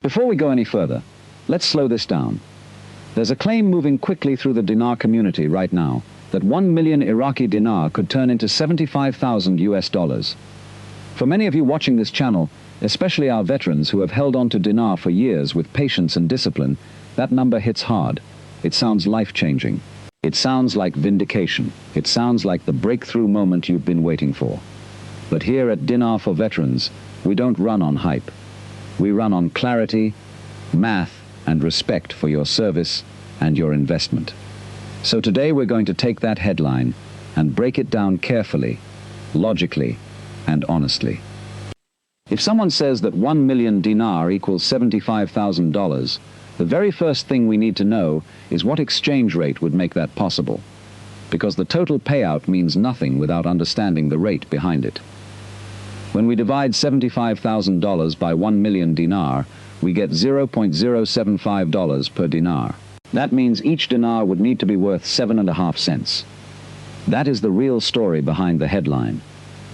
Before we go any further, let's slow this down. There's a claim moving quickly through the dinar community right now that 1 million Iraqi dinar could turn into 75,000 US dollars. For many of you watching this channel, especially our veterans who have held on to dinar for years with patience and discipline, that number hits hard. It sounds life-changing. It sounds like vindication. It sounds like the breakthrough moment you've been waiting for. But here at Dinar for Veterans, we don't run on hype. We run on clarity, math, and respect for your service and your investment. So today we're going to take that headline and break it down carefully, logically, and honestly. If someone says that 1 million dinar equals $75,000, the very first thing we need to know is what exchange rate would make that possible, because the total payout means nothing without understanding the rate behind it. When we divide $75,000 by 1 million dinar, we get $0.075 per dinar. That means each dinar would need to be worth 7.5 cents. That is the real story behind the headline,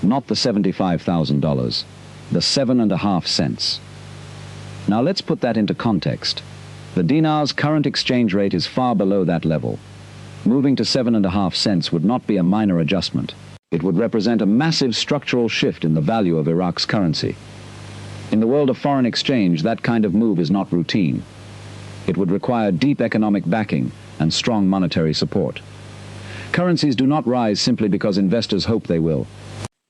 not the $75,000, the 7.5 cents. Now let's put that into context. The dinar's current exchange rate is far below that level. Moving to 7.5 cents would not be a minor adjustment. It would represent a massive structural shift in the value of Iraq's currency. In the world of foreign exchange, that kind of move is not routine. It would require deep economic backing and strong monetary support. Currencies do not rise simply because investors hope they will.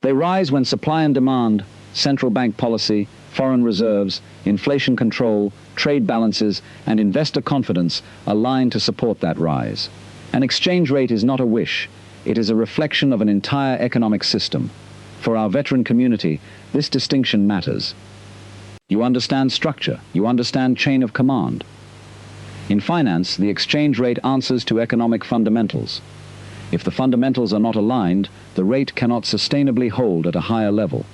They rise when supply and demand, central bank policy, foreign reserves, inflation control, trade balances, and investor confidence align to support that rise. An exchange rate is not a wish. It is a reflection of an entire economic system. For our veteran community, this distinction matters. You understand structure. You understand chain of command. In finance, the exchange rate answers to economic fundamentals. If the fundamentals are not aligned, the rate cannot sustainably hold at a higher level.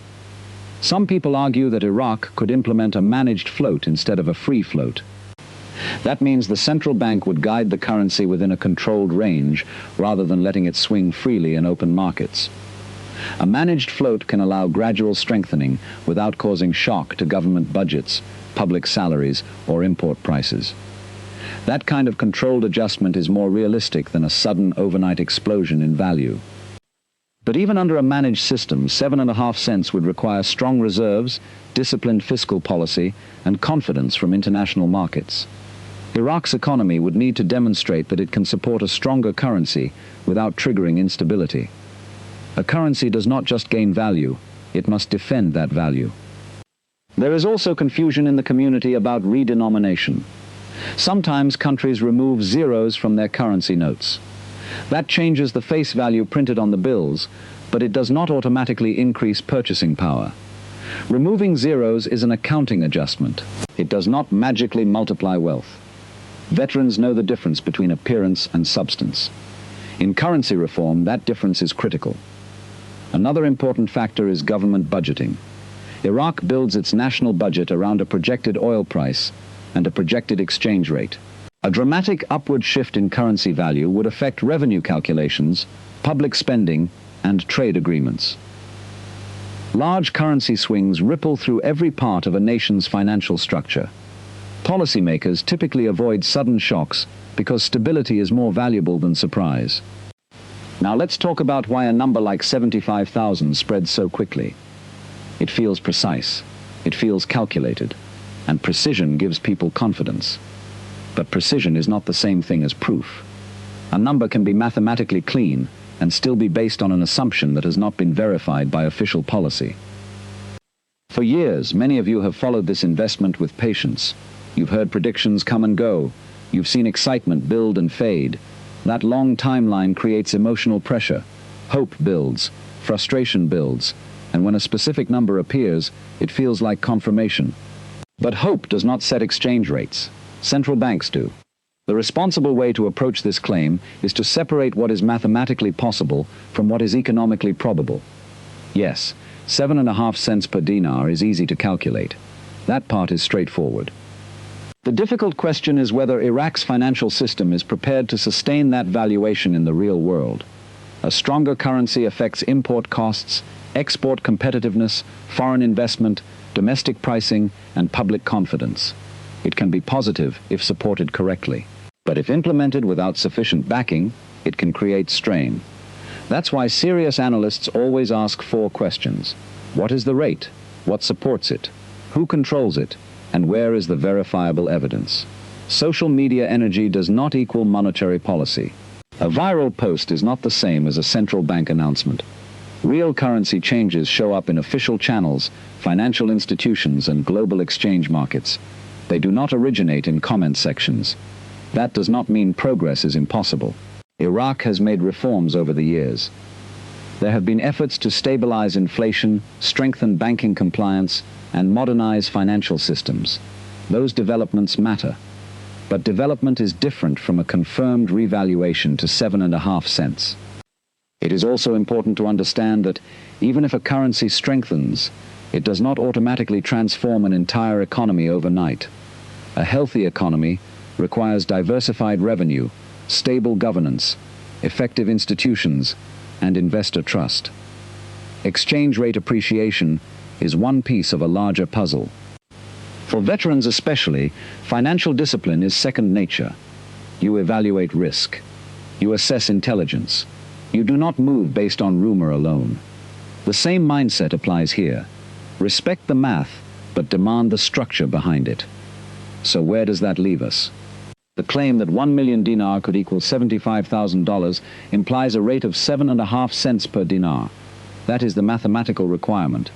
Some people argue that Iraq could implement a managed float instead of a free float. That means the central bank would guide the currency within a controlled range rather than letting it swing freely in open markets. A managed float can allow gradual strengthening without causing shock to government budgets, public salaries, or import prices. That kind of controlled adjustment is more realistic than a sudden overnight explosion in value. But even under a managed system, 7.5 cents would require strong reserves, disciplined fiscal policy, and confidence from international markets. Iraq's economy would need to demonstrate that it can support a stronger currency without triggering instability. A currency does not just gain value, it must defend that value. There is also confusion in the community about redenomination. Sometimes countries remove zeros from their currency notes. That changes the face value printed on the bills, but it does not automatically increase purchasing power. Removing zeros is an accounting adjustment. It does not magically multiply wealth. Veterans know the difference between appearance and substance. In currency reform, that difference is critical. Another important factor is government budgeting. Iraq builds its national budget around a projected oil price and a projected exchange rate. A dramatic upward shift in currency value would affect revenue calculations, public spending, and trade agreements. Large currency swings ripple through every part of a nation's financial structure. Policymakers typically avoid sudden shocks because stability is more valuable than surprise. Now let's talk about why a number like 75,000 spreads so quickly. It feels precise, it feels calculated, and precision gives people confidence. But precision is not the same thing as proof. A number can be mathematically clean and still be based on an assumption that has not been verified by official policy. For years, many of you have followed this investment with patience. You've heard predictions come and go. You've seen excitement build and fade. That long timeline creates emotional pressure. Hope builds, frustration builds, and when a specific number appears, it feels like confirmation. But hope does not set exchange rates. Central banks do. The responsible way to approach this claim is to separate what is mathematically possible from what is economically probable. Yes, 7.5 cents per dinar is easy to calculate. That part is straightforward. The difficult question is whether Iraq's financial system is prepared to sustain that valuation in the real world. A stronger currency affects import costs, export competitiveness, foreign investment, domestic pricing, and public confidence. It can be positive if supported correctly. But if implemented without sufficient backing, it can create strain. That's why serious analysts always ask 4 questions. What is the rate? What supports it? Who controls it? And where is the verifiable evidence? Social media energy does not equal monetary policy. A viral post is not the same as a central bank announcement. Real currency changes show up in official channels, financial institutions, and global exchange markets. They do not originate in comment sections. That does not mean progress is impossible. Iraq has made reforms over the years. There have been efforts to stabilize inflation, strengthen banking compliance, and modernize financial systems. Those developments matter. But development is different from a confirmed revaluation to 7.5 cents. It is also important to understand that even if a currency strengthens, it does not automatically transform an entire economy overnight. A healthy economy requires diversified revenue, stable governance, effective institutions, and investor trust. Exchange rate appreciation is one piece of a larger puzzle. For veterans especially, financial discipline is second nature. You evaluate risk. You assess intelligence. You do not move based on rumor alone. The same mindset applies here. Respect the math, but demand the structure behind it. So where does that leave us? The claim that 1 million dinar could equal $75,000 implies a rate of 7.5 cents per dinar. That is the mathematical requirement.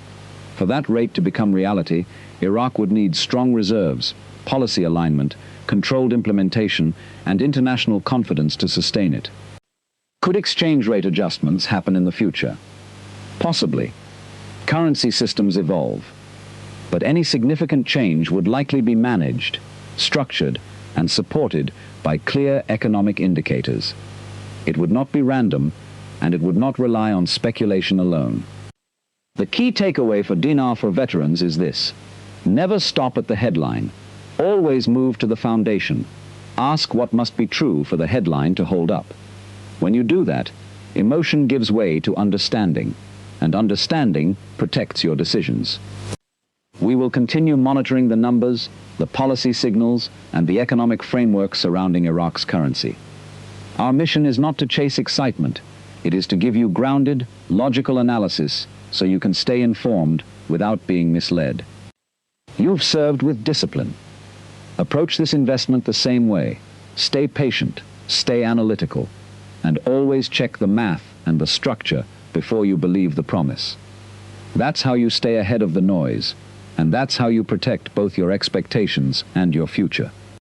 For that rate to become reality, Iraq would need strong reserves, policy alignment, controlled implementation, and international confidence to sustain it. Could exchange rate adjustments happen in the future? Possibly. Currency systems evolve. But any significant change would likely be managed, structured, and supported by clear economic indicators. It would not be random, and it would not rely on speculation alone. The key takeaway for Dinar for veterans is this: never stop at the headline. Always move to the foundation. Ask what must be true for the headline to hold up. When you do that, emotion gives way to understanding, and understanding protects your decisions. We will continue monitoring the numbers, the policy signals, and the economic framework surrounding Iraq's currency. Our mission is not to chase excitement. It is to give you grounded, logical analysis so you can stay informed without being misled. You've served with discipline. Approach this investment the same way. Stay patient, stay analytical, and always check the math and the structure before you believe the promise. That's how you stay ahead of the noise, and that's how you protect both your expectations and your future.